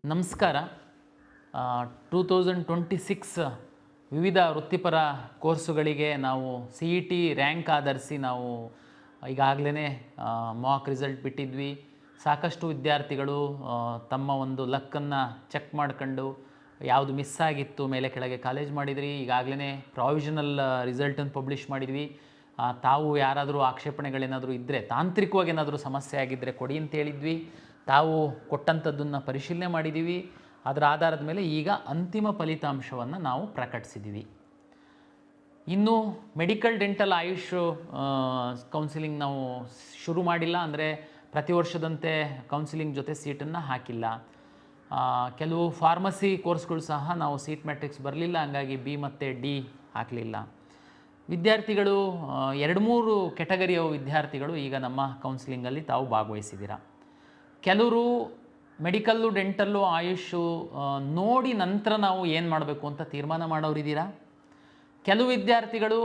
ನಮಸ್ಕಾರ. 2026 ವಿವಿಧ ವೃತ್ತಿಪರ ಕೋರ್ಸುಗಳಿಗೆ ನಾವು CET ರ್ಯಾಂಕ್ ಆಧರಿಸಿ ನಾವು ಈಗಾಗಲೇ ಮಾಕ್ ರಿಸಲ್ಟ್ ಬಿಟ್ಟಿದ್ವಿ. ಸಾಕಷ್ಟು ವಿದ್ಯಾರ್ಥಿಗಳು ತಮ್ಮ ಒಂದು ಲಕ್ಕನ್ನು ಚೆಕ್ ಮಾಡ್ಕೊಂಡು ಯಾವುದು ಮಿಸ್ ಆಗಿತ್ತು ಮೇಲೆ ಕೆಳಗೆ ಕಾಲೇಜ್ ಮಾಡಿದ್ರಿ. ಈಗಾಗಲೇ ಪ್ರಾವಿಷನಲ್ ರಿಸಲ್ಟನ್ನು ಪಬ್ಲಿಷ್ ಮಾಡಿದ್ವಿ. ತಾವು ಯಾರಾದರೂ ಆಕ್ಷೇಪಣೆಗಳೇನಾದರೂ ಇದ್ದರೆ, ತಾಂತ್ರಿಕವಾಗಿ ಏನಾದರೂ ಸಮಸ್ಯೆ ಆಗಿದ್ದರೆ ಕೊಡಿ ಅಂತ ಹೇಳಿದ್ವಿ. ತಾವು ಕೊಟ್ಟಂಥದ್ದನ್ನು ಪರಿಶೀಲನೆ ಮಾಡಿದ್ದೀವಿ. ಅದರ ಆಧಾರದ ಮೇಲೆ ಈಗ ಅಂತಿಮ ಫಲಿತಾಂಶವನ್ನು ನಾವು ಪ್ರಕಟಿಸಿದ್ದೀವಿ. ಇನ್ನು ಮೆಡಿಕಲ್, ಡೆಂಟಲ್, ಆಯುಷ್ ಕೌನ್ಸಿಲಿಂಗ್ ನಾವು ಶುರು ಮಾಡಿಲ್ಲ. ಅಂದರೆ ಪ್ರತಿ ವರ್ಷದಂತೆ ಕೌನ್ಸಿಲಿಂಗ್ ಜೊತೆ ಸೀಟನ್ನು ಹಾಕಿಲ್ಲ. ಕೆಲವು ಫಾರ್ಮಸಿ ಕೋರ್ಸ್ಗಳು ಸಹ ನಾವು ಸೀಟ್ ಮ್ಯಾಟ್ರಿಕ್ಸ್ ಬರಲಿಲ್ಲ, ಹಂಗಾಗಿ B ಮತ್ತು D ಹಾಕಲಿಲ್ಲ. ವಿದ್ಯಾರ್ಥಿಗಳು 2-3 ಕೆಟಗರಿಯ ವಿದ್ಯಾರ್ಥಿಗಳು ಈಗ ನಮ್ಮ ಕೌನ್ಸಿಲಿಂಗಲ್ಲಿ ತಾವು ಭಾಗವಹಿಸಿದ್ದೀರಾ. ಕೆಲವರು ಮೆಡಿಕಲ್ಲು, ಡೆಂಟಲ್ಲು, ಆಯುಷು ನೋಡಿ ನಂತರ ನಾವು ಏನು ಮಾಡಬೇಕು ಅಂತ ತೀರ್ಮಾನ ಮಾಡೋರಿದ್ದೀರಾ. ಕೆಲವು ವಿದ್ಯಾರ್ಥಿಗಳು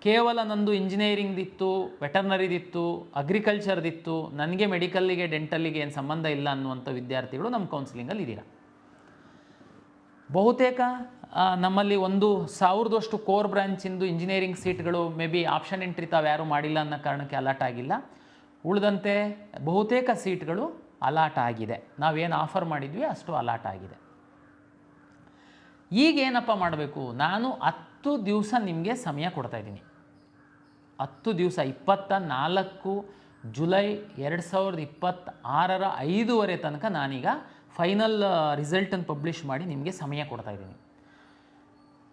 ಕೇವಲ ನಂದು ಇಂಜಿನಿಯರಿಂಗ್ದಿತ್ತು, ವೆಟರ್ನರಿದಿತ್ತು, ಅಗ್ರಿಕಲ್ಚರ್ದಿತ್ತು, ನನಗೆ ಮೆಡಿಕಲ್ಲಿಗೆ ಡೆಂಟಲ್ಲಿಗೆ ಏನು ಸಂಬಂಧ ಇಲ್ಲ ಅನ್ನುವಂಥ ವಿದ್ಯಾರ್ಥಿಗಳು ನಮ್ಮ ಕೌನ್ಸಿಲಿಂಗಲ್ಲಿ ಇದ್ದೀರಾ. ಬಹುತೇಕ ನಮ್ಮಲ್ಲಿ 1,000 ಕೋರ್ ಬ್ರಾಂಚಿಂದು ಇಂಜಿನಿಯರಿಂಗ್ ಸೀಟ್ಗಳು ಮೇ ಬಿ ಆಪ್ಷನ್ ಎಂಟ್ರಿ ತಾವು ಯಾರೂ ಮಾಡಿಲ್ಲ ಅನ್ನೋ ಕಾರಣಕ್ಕೆ ಅಲಾಟ್ ಆಗಿಲ್ಲ. ಉಳಿದಂತೆ ಬಹುತೇಕ ಸೀಟ್ಗಳು ಅಲಾಟ್ ಆಗಿದೆ. ನಾವೇನು ಆಫರ್ ಮಾಡಿದ್ವಿ ಅಷ್ಟು ಅಲಾಟ್ ಆಗಿದೆ. ಈಗೇನಪ್ಪ ಮಾಡಬೇಕು? ನಾನು 10 ದಿವಸ ನಿಮಗೆ ಸಮಯ ಕೊಡ್ತಾಯಿದ್ದೀನಿ. 10 ದಿವಸ 24 ಜುಲೈ 2026 5:15 ತನಕ ನಾನೀಗ ಫೈನಲ್ ರಿಸಲ್ಟನ್ನು ಪಬ್ಲಿಷ್ ಮಾಡಿ ನಿಮಗೆ ಸಮಯ ಕೊಡ್ತಾಯಿದ್ದೀನಿ.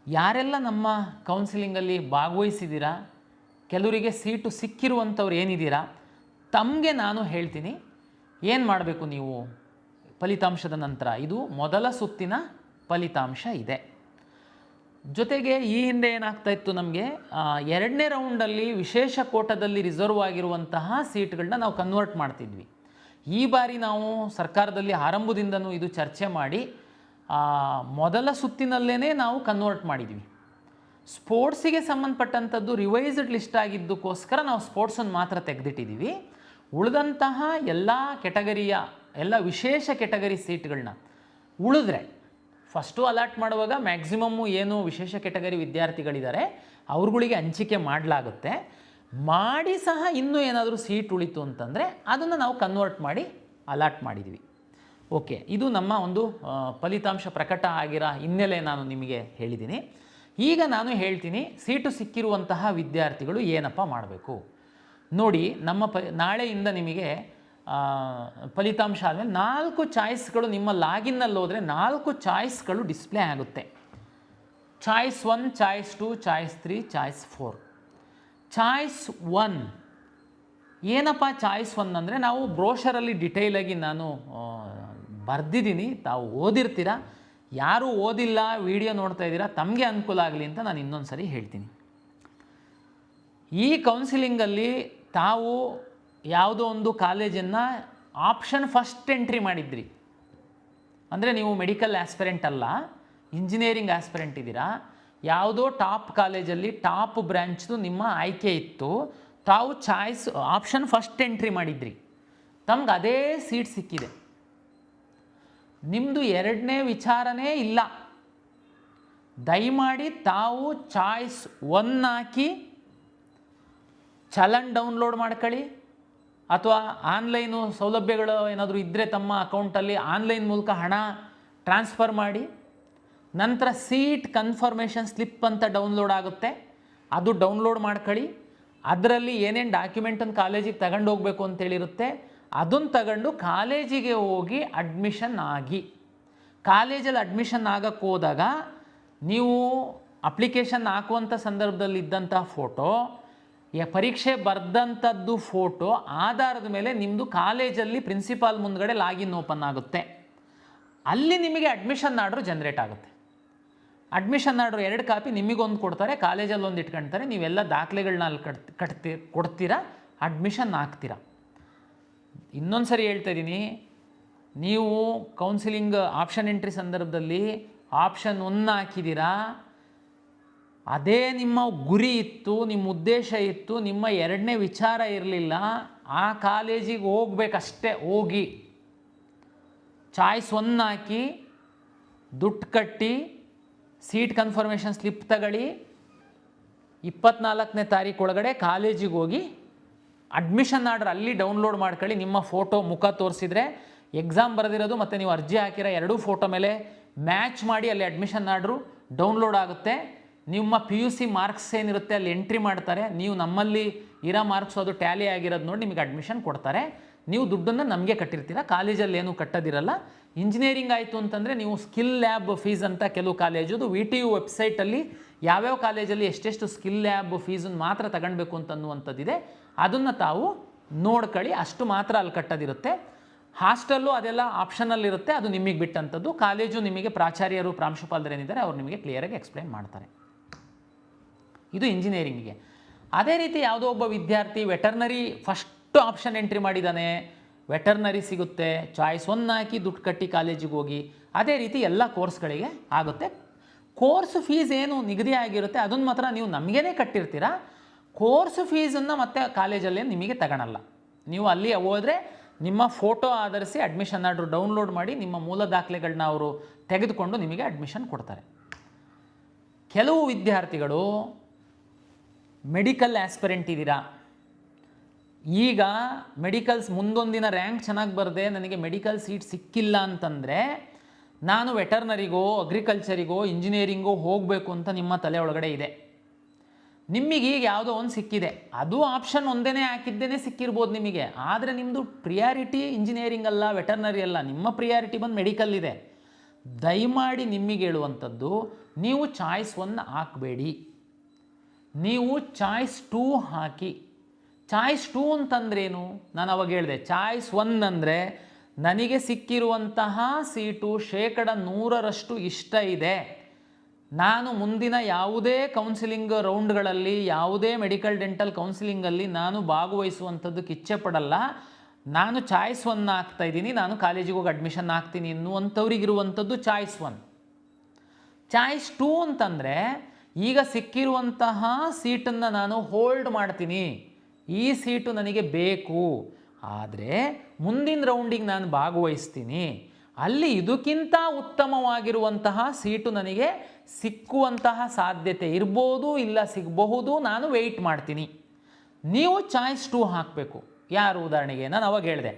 ಯಾರೆಲ್ಲ ನಮ್ಮ ಕೌನ್ಸಿಲಿಂಗಲ್ಲಿ ಭಾಗವಹಿಸಿದ್ದೀರಾ, ಕೆಲವರಿಗೆ ಸೀಟು ಸಿಕ್ಕಿರುವಂಥವ್ರು ಏನಿದ್ದೀರಾ, ತಮಗೆ ನಾನು ಹೇಳ್ತೀನಿ ಏನು ಮಾಡಬೇಕು ನೀವು ಫಲಿತಾಂಶದ ನಂತರ. ಇದು ಮೊದಲ ಸುತ್ತಿನ ಫಲಿತಾಂಶ ಇದೆ. ಜೊತೆಗೆ ಈ ಹಿಂದೆ ಏನಾಗ್ತಾಯಿತ್ತು, ನಮಗೆ 2ನೇ ರೌಂಡಲ್ಲಿ ವಿಶೇಷ ಕೋಟದಲ್ಲಿ ರಿಸರ್ವ್ ಆಗಿರುವಂತಹ ಸೀಟ್ಗಳನ್ನ ನಾವು ಕನ್ವರ್ಟ್ ಮಾಡ್ತಿದ್ವಿ. ಈ ಬಾರಿ ನಾವು ಸರ್ಕಾರದಲ್ಲಿ ಆರಂಭದಿಂದನೂ ಇದು ಚರ್ಚೆ ಮಾಡಿ ಮೊದಲ ಸುತ್ತಿನಲ್ಲೇ ನಾವು ಕನ್ವರ್ಟ್ ಮಾಡಿದ್ವಿ. ಸ್ಪೋರ್ಟ್ಸಿಗೆ ಸಂಬಂಧಪಟ್ಟಂಥದ್ದು ರಿವೈಸ್ಡ್ ಲಿಸ್ಟ್ ಆಗಿದ್ದಕ್ಕೋಸ್ಕರ ನಾವು ಸ್ಪೋರ್ಟ್ಸನ್ನು ಮಾತ್ರ ತೆಗೆದಿಟ್ಟಿದ್ದೀವಿ. ಉಳಿದಂತಹ ಎಲ್ಲ ಕೆಟಗರಿಯ ಎಲ್ಲ ವಿಶೇಷ ಕೆಟಗರಿ ಸೀಟ್ಗಳನ್ನ ಉಳಿದ್ರೆ ಫಸ್ಟು ಅಲಾಟ್ ಮಾಡುವಾಗ ಮ್ಯಾಕ್ಸಿಮಮ್ಮು ಏನು ವಿಶೇಷ ಕೆಟಗರಿ ವಿದ್ಯಾರ್ಥಿಗಳಿದ್ದಾರೆ ಅವ್ರುಗಳಿಗೆ ಹಂಚಿಕೆ ಮಾಡಲಾಗುತ್ತೆ. ಮಾಡಿ ಸಹ ಇನ್ನೂ ಏನಾದರೂ ಸೀಟ್ ಉಳಿತು ಅಂತಂದರೆ ಅದನ್ನು ನಾವು ಕನ್ವರ್ಟ್ ಮಾಡಿ ಅಲಾಟ್ ಮಾಡಿದ್ವಿ. ಓಕೆ, ಇದು ನಮ್ಮ ಒಂದು ಫಲಿತಾಂಶ ಪ್ರಕಟ ಆಗಿರೋ ಹಿನ್ನೆಲೆ ನಾನು ನಿಮಗೆ ಹೇಳಿದ್ದೀನಿ. ಈಗ ನಾನು ಹೇಳ್ತೀನಿ ಸೀಟು ಸಿಕ್ಕಿರುವಂತಹ ವಿದ್ಯಾರ್ಥಿಗಳು ಏನಪ್ಪ ಮಾಡಬೇಕು ನೋಡಿ. ನಾಳೆಯಿಂದ ನಿಮಗೆ ಫಲಿತಾಂಶ ಆದಮೇಲೆ 4 ಚಾಯ್ಸ್ಗಳು ನಿಮ್ಮ ಲಾಗಿನ್ನಲ್ಲಿ ಹೋದರೆ 4 ಚಾಯ್ಸ್ಗಳು ಡಿಸ್ಪ್ಲೇ ಆಗುತ್ತೆ. Choice 1, choice 2, choice 3, choice 4. Choice 1 ಏನಪ್ಪ? ಚಾಯ್ಸ್ 1 ಅಂದರೆ ನಾವು ಬ್ರೋಷರಲ್ಲಿ ಡಿಟೇಲಾಗಿ ನಾನು ಬರೆದಿದ್ದೀನಿ, ತಾವು ಓದಿರ್ತೀರ. ಯಾರು ಓದಿಲ್ಲ, ವಿಡಿಯೋ ನೋಡ್ತಾ ಇದ್ದೀರಾ, ತಮಗೆ ಅನುಕೂಲ ಆಗಲಿ ಅಂತ ನಾನು ಇನ್ನೊಂದು ಸರಿ ಹೇಳ್ತೀನಿ. ಈ ಕೌನ್ಸಿಲಿಂಗಲ್ಲಿ ತಾವು ಯಾವುದೋ ಒಂದು ಕಾಲೇಜನ್ನು ಆಪ್ಷನ್ ಫಸ್ಟ್ ಎಂಟ್ರಿ ಮಾಡಿದ್ರಿ. ಅಂದರೆ ನೀವು ಮೆಡಿಕಲ್ ಆಸ್ಪಿರೆಂಟ್ ಅಲ್ಲ, ಇಂಜಿನಿಯರಿಂಗ್ ಆಸ್ಪಿರೆಂಟ್ ಇದ್ದೀರಾ. ಯಾವುದೋ ಟಾಪ್ ಕಾಲೇಜಲ್ಲಿ ಟಾಪ್ ಬ್ರ್ಯಾಂಚ್ದು ನಿಮ್ಮ ಆಯ್ಕೆ ಇತ್ತು, ತಾವು ಚಾಯ್ಸ್ ಆಪ್ಷನ್ ಫಸ್ಟ್ ಎಂಟ್ರಿ ಮಾಡಿದ್ರಿ, ತಮ್ಗೆ ಅದೇ ಸೀಟ್ ಸಿಕ್ಕಿದೆ. ನಿಮ್ಮದು 2ನೇ ವಿಚಾರನೇ ಇಲ್ಲ. ದಯಮಾಡಿ ತಾವು ಚಾಯ್ಸ್ 1 ಹಾಕಿ ಚಲನ್ ಡೌನ್ಲೋಡ್ ಮಾಡ್ಕೊಳ್ಳಿ, ಅಥವಾ ಆನ್ಲೈನು ಸೌಲಭ್ಯಗಳು ಏನಾದರೂ ಇದ್ದರೆ ತಮ್ಮ ಅಕೌಂಟಲ್ಲಿ ಆನ್ಲೈನ್ ಮೂಲಕ ಹಣ ಟ್ರಾನ್ಸ್ಫರ್ ಮಾಡಿ. ನಂತರ ಸೀಟ್ ಕನ್ಫರ್ಮೇಷನ್ ಸ್ಲಿಪ್ ಅಂತ ಡೌನ್ಲೋಡ್ ಆಗುತ್ತೆ, ಅದು ಡೌನ್ಲೋಡ್ ಮಾಡ್ಕೊಳ್ಳಿ. ಅದರಲ್ಲಿ ಏನೇನು ಡಾಕ್ಯುಮೆಂಟನ್ನು ಕಾಲೇಜಿಗೆ ತಗೊಂಡು ಹೋಗಬೇಕು ಅಂತೇಳಿರುತ್ತೆ, ಅದನ್ನು ತಗೊಂಡು ಕಾಲೇಜಿಗೆ ಹೋಗಿ ಅಡ್ಮಿಷನ್ ಆಗಿ. ಕಾಲೇಜಲ್ಲಿ ಅಡ್ಮಿಷನ್ ಆಗಕ್ಕೆ ಹೋದಾಗ ನೀವು ಅಪ್ಲಿಕೇಶನ್ ಹಾಕುವಂಥ ಸಂದರ್ಭದಲ್ಲಿ ಇದ್ದಂಥ ಫೋಟೋ, ಪರೀಕ್ಷೆ ಬರೆದಂಥದ್ದು ಫೋಟೋ ಆಧಾರದ ಮೇಲೆ ನಿಮ್ಮದು ಕಾಲೇಜಲ್ಲಿ ಪ್ರಿನ್ಸಿಪಾಲ್ ಮುಂದ್ಗಡೆ ಲಾಗಿನ್ ಓಪನ್ ಆಗುತ್ತೆ. ಅಲ್ಲಿ ನಿಮಗೆ ಅಡ್ಮಿಷನ್ ಆರ್ಡ್ರು ಜನ್ರೇಟ್ ಆಗುತ್ತೆ. ಅಡ್ಮಿಷನ್ ಆರ್ಡ್ರು 2 ಕಾಪಿ ನಿಮಗೊಂದು ಕೊಡ್ತಾರೆ, ಕಾಲೇಜಲ್ಲಿ ಒಂದು ಇಟ್ಕೊಳ್ತಾರೆ. ನೀವೆಲ್ಲ ದಾಖಲೆಗಳನ್ನ ಅಲ್ಲಿ ಕೊಡ್ತೀರಾ, ಅಡ್ಮಿಷನ್ ಆಗ್ತೀರಾ. ಇನ್ನೊಂದು ಸರಿ ಹೇಳ್ತಾ ಇದ್ದೀನಿ, ನೀವು ಕೌನ್ಸಿಲಿಂಗ್ ಆಪ್ಷನ್ ಎಂಟ್ರಿ ಸಂದರ್ಭದಲ್ಲಿ ಆಪ್ಷನ್ 1 ಹಾಕಿದ್ದೀರಾ, ಅದೇ ನಿಮ್ಮ ಗುರಿ ಇತ್ತು, ನಿಮ್ಮ ಉದ್ದೇಶ ಇತ್ತು, ನಿಮ್ಮ 2ನೇ ವಿಚಾರ ಇರಲಿಲ್ಲ, ಆ ಕಾಲೇಜಿಗೆ ಹೋಗ್ಬೇಕಷ್ಟೇ. ಹೋಗಿ ಚಾಯ್ಸ್ 1 ಹಾಕಿ ದುಡ್ಡು ಕಟ್ಟಿ ಸೀಟ್ ಕನ್ಫರ್ಮೇಷನ್ ಸ್ಲಿಪ್ ತಗೊಳ್ಳಿ, 24ನೇ ತಾರೀಕು ಒಳಗಡೆ ಕಾಲೇಜಿಗೆ ಹೋಗಿ ಅಡ್ಮಿಷನ್ ಆರ್ಡರ್ ಅಲ್ಲಿ ಡೌನ್ಲೋಡ್ ಮಾಡ್ಕೊಳ್ಳಿ. ನಿಮ್ಮ ಫೋಟೋ ಮುಖ ತೋರಿಸಿದ್ರೆ ಎಕ್ಸಾಮ್ ಬರೆದಿರೋದು ಮತ್ತು ನೀವು ಅರ್ಜಿ ಹಾಕಿರೋ ಎರಡೂ ಫೋಟೋ ಮೇಲೆ ಮ್ಯಾಚ್ ಮಾಡಿ ಅಲ್ಲಿ ಅಡ್ಮಿಷನ್ ಆರ್ಡ್ರು ಡೌನ್ಲೋಡ್ ಆಗುತ್ತೆ. ನಿಮ್ಮ PUC ಮಾರ್ಕ್ಸ್ ಏನಿರುತ್ತೆ ಅಲ್ಲಿ ಎಂಟ್ರಿ ಮಾಡ್ತಾರೆ. ನೀವು ನಮ್ಮಲ್ಲಿ ಇರೋ ಮಾರ್ಕ್ಸು ಅದು ಟ್ಯಾಲಿ ಆಗಿರೋದು ನೋಡಿ ನಿಮಗೆ ಅಡ್ಮಿಷನ್ ಕೊಡ್ತಾರೆ. ನೀವು ದುಡ್ಡನ್ನು ನಮಗೆ ಕಟ್ಟಿರ್ತೀರ, ಕಾಲೇಜಲ್ಲಿ ಏನೂ ಕಟ್ಟೋದಿರಲ್ಲ. ಇಂಜಿನಿಯರಿಂಗ್ ಆಯಿತು ಅಂತಂದರೆ ನೀವು ಸ್ಕಿಲ್ ಲ್ಯಾಬ್ ಫೀಸ್ ಅಂತ ಕೆಲವು ಕಾಲೇಜದು VTU ವೆಬ್ಸೈಟಲ್ಲಿ ಯಾವ್ಯಾವ ಕಾಲೇಜಲ್ಲಿ ಎಷ್ಟೆಷ್ಟು ಸ್ಕಿಲ್ ಲ್ಯಾಬ್ ಫೀಸನ್ನು ಮಾತ್ರ ತಗೊಳ್ಬೇಕು ಅಂತನ್ನುವಂಥದ್ದಿದೆ. ಅದನ್ನು ತಾವು ನೋಡ್ಕೊಳ್ಳಿ, ಅಷ್ಟು ಮಾತ್ರ ಅಲ್ಲಿ ಕಟ್ಟೋದಿರುತ್ತೆ. ಹಾಸ್ಟೆಲ್ಲು ಅದೆಲ್ಲ ಆಪ್ಷನಲ್ ಇರುತ್ತೆ, ಅದು ನಿಮಗೆ ಬಿಟ್ಟಂಥದ್ದು. ಕಾಲೇಜು ನಿಮಗೆ ಪ್ರಾಚಾರ್ಯರು ಪ್ರಾಂಶುಪಾಲರೇನಿದ್ದಾರೆ ಅವ್ರು ನಿಮಗೆ ಕ್ಲಿಯರಾಗಿ ಎಕ್ಸ್ಪ್ಲೈನ್ ಮಾಡ್ತಾರೆ. ಇದು ಇಂಜಿನಿಯರಿಂಗಿಗೆ. ಅದೇ ರೀತಿ ಯಾವುದೋ ಒಬ್ಬ ವಿದ್ಯಾರ್ಥಿ ವೆಟರ್ನರಿ ಫಸ್ಟ್ ಆಪ್ಷನ್ ಎಂಟ್ರಿ ಮಾಡಿದ್ದಾನೆ, ವೆಟರ್ನರಿ ಸಿಗುತ್ತೆ, ಚಾಯ್ಸ್ 1 ಹಾಕಿ ದುಡ್ಡು ಕಟ್ಟಿ ಕಾಲೇಜಿಗೆ ಹೋಗಿ. ಅದೇ ರೀತಿ ಎಲ್ಲ ಕೋರ್ಸ್ಗಳಿಗೆ ಆಗುತ್ತೆ. ಕೋರ್ಸ್ ಫೀಸ್ ಏನು ನಿಗದಿ ಆಗಿರುತ್ತೆ ಅದನ್ನು ಮಾತ್ರ ನೀವು ನಮಗೇ ಕಟ್ಟಿರ್ತೀರ. ಕೋರ್ಸ್ ಫೀಸನ್ನು ಮತ್ತೆ ಕಾಲೇಜಲ್ಲಿ ನಿಮಗೆ ತಗೊಳಲ್ಲ. ನೀವು ಅಲ್ಲಿ ಹೋದರೆ ನಿಮ್ಮ ಫೋಟೋ ಆಧರಿಸಿ ಅಡ್ಮಿಷನ್ ಆರ್ಡ್ರು ಡೌನ್ಲೋಡ್ ಮಾಡಿ ನಿಮ್ಮ ಮೂಲ ದಾಖಲೆಗಳನ್ನ ಅವರು ತೆಗೆದುಕೊಂಡು ನಿಮಗೆ ಅಡ್ಮಿಷನ್ ಕೊಡ್ತಾರೆ. ಕೆಲವು ವಿದ್ಯಾರ್ಥಿಗಳು ಮೆಡಿಕಲ್ ಆಸ್ಪಿರೆಂಟ್ ಇದ್ದೀರಾ, ಈಗ ಮೆಡಿಕಲ್ಸ್ ಮುಂದೊಂದಿನ ರ್ಯಾಂಕ್ ಚೆನ್ನಾಗಿ ಬರದೆ ನನಗೆ ಮೆಡಿಕಲ್ ಸೀಟ್ ಸಿಕ್ಕಿಲ್ಲ ಅಂತಂದರೆ ನಾನು ವೆಟರ್ನರಿಗೋ ಅಗ್ರಿಕಲ್ಚರಿಗೋ ಇಂಜಿನಿಯರಿಂಗೋ ಹೋಗಬೇಕು ಅಂತ ನಿಮ್ಮ ತಲೆ ಒಳಗಡೆ ಇದೆ. ನಿಮಗೆ ಈಗ ಯಾವುದೋ ಒಂದು ಸಿಕ್ಕಿದೆ, ಅದು ಆಪ್ಷನ್ ಒಂದೇ ಹಾಕಿದ್ದೇನೆ ಸಿಕ್ಕಿರ್ಬೋದು ನಿಮಗೆ. ಆದರೆ ನಿಮ್ಮದು ಪ್ರಿಯಾರಿಟಿ ಇಂಜಿನಿಯರಿಂಗ್ ಅಲ್ಲ, ವೆಟರ್ನರಿ ಅಲ್ಲ, ನಿಮ್ಮ ಪ್ರಿಯಾರಿಟಿ ಬಂದು ಮೆಡಿಕಲ್ ಇದೆ. ದಯಮಾಡಿ ನಿಮಗೆ ಹೇಳುವಂಥದ್ದು, ನೀವು ಚಾಯ್ಸ್ 1 ಹಾಕಬೇಡಿ, ನೀವು ಚಾಯ್ಸ್ 2 ಹಾಕಿ. ಚಾಯ್ಸ್ 2 ಅಂತಂದ್ರೇನು? ನಾನು ಅವಾಗ ಹೇಳಿದೆ, ಚಾಯ್ಸ್ 1 ಅಂದರೆ ನನಗೆ ಸಿಕ್ಕಿರುವಂತಹ ಸೀಟು 100% ಇಷ್ಟ ಇದೆ, ನಾನು ಮುಂದಿನ ಯಾವುದೇ ಕೌನ್ಸಿಲಿಂಗ್ ರೌಂಡ್ಗಳಲ್ಲಿ ಯಾವುದೇ ಮೆಡಿಕಲ್ ಡೆಂಟಲ್ ಕೌನ್ಸಿಲಿಂಗಲ್ಲಿ ನಾನು ಭಾಗವಹಿಸುವಂಥದ್ದಕ್ಕೆ ಇಚ್ಛೆ ಪಡಲ್ಲ, ನಾನು ಚಾಯ್ಸ್ 1 ಹಾಕ್ತಾಯಿದ್ದೀನಿ, ನಾನು ಕಾಲೇಜಿಗೆ ಹೋಗಿ ಅಡ್ಮಿಷನ್ ಹಾಕ್ತೀನಿ ಎನ್ನುವಂಥವ್ರಿಗಿರುವಂಥದ್ದು ಚಾಯ್ಸ್ 1. ಚಾಯ್ಸ್ 2 ಅಂತಂದರೆ ಈಗ ಸಿಕ್ಕಿರುವಂತಹ ಸೀಟನ್ನು ನಾನು ಹೋಲ್ಡ್ ಮಾಡ್ತೀನಿ, ಈ ಸೀಟು ನನಗೆ ಬೇಕು, ಆದರೆ ಮುಂದಿನ ರೌಂಡಿಗೆ ನಾನು ಭಾಗವಹಿಸ್ತೀನಿ, ಅಲ್ಲಿ ಇದಕ್ಕಿಂತ ಉತ್ತಮವಾಗಿರುವಂತಹ ಸೀಟು ನನಗೆ ಸಿಕ್ಕುವಂತಹ ಸಾಧ್ಯತೆ ಇರ್ಬೋದು, ಇಲ್ಲ ಸಿಗಬಹುದು, ನಾನು ವೆಯ್ಟ್ ಮಾಡ್ತೀನಿ. ನೀವು ಚಾಯ್ಸ್ 2 ಹಾಕಬೇಕು. ಯಾರು? ಉದಾಹರಣೆಗೆ ನಾನು ಅವಾಗ ಹೇಳಿದೆ,